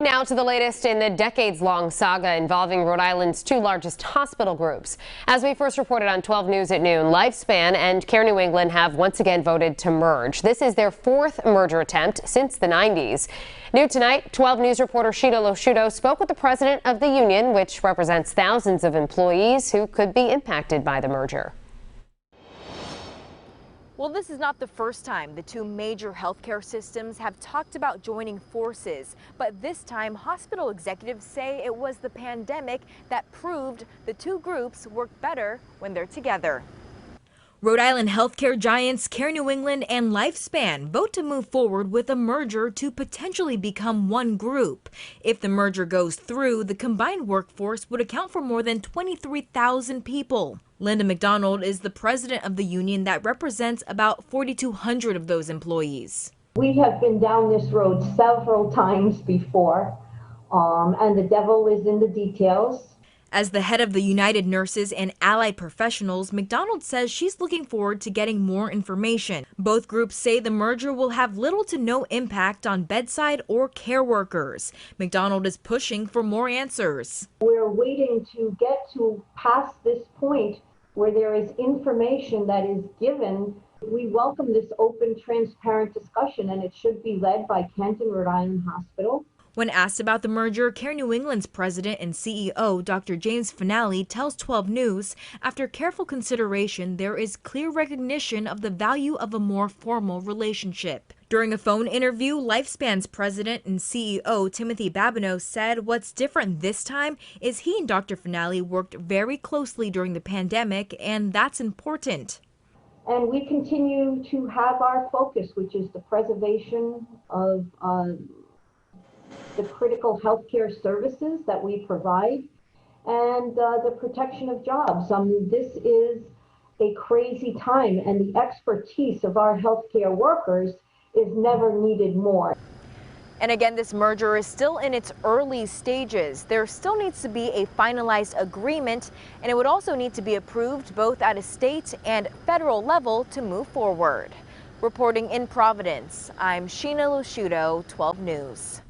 Now to the latest in the decades-long saga involving Rhode Island's two largest hospital groups. As we first reported on 12 News at noon, Lifespan and Care New England have once again voted to merge. This is their fourth merger attempt since the 90s. New tonight, 12 News reporter Sheena Losciuto spoke with the president of the union, which represents thousands of employees who could be impacted by the merger. Well, this is not the first time the two major healthcare systems have talked about joining forces, but this time hospital executives say it was the pandemic that proved the two groups work better when they're together. Rhode Island healthcare giants Care New England and Lifespan vote to move forward with a merger to potentially become one group. If the merger goes through, the combined workforce would account for more than 23,000 people. Linda McDonald is the president of the union that represents about 4,200 of those employees. We have been down this road several times before, and the devil is in the details. As the head of the United Nurses and Allied Professionals, McDonald says she's looking forward to getting more information. Both groups say the merger will have little to no impact on bedside or care workers. McDonald is pushing for more answers. We're waiting to get to past this point where there is information that is given. We welcome this open, transparent discussion, and it should be led by Canton, Rhode Island Hospital. When asked about the merger, Care New England's president and CEO, Dr. James Finale, tells 12 News, after careful consideration, there is clear recognition of the value of a more formal relationship. During a phone interview, Lifespan's president and CEO, Timothy Babineau, said what's different this time is he and Dr. Finale worked very closely during the pandemic, and that's important. And we continue to have our focus, which is the preservation of the critical healthcare services that we provide and the protection of jobs. This is a crazy time, and the expertise of our healthcare workers is never needed more. And again, this merger is still in its early stages. There still needs to be a finalized agreement, and it would also need to be approved both at a state and federal level to move forward. Reporting in Providence, I'm Sheena Losciuto, 12 News.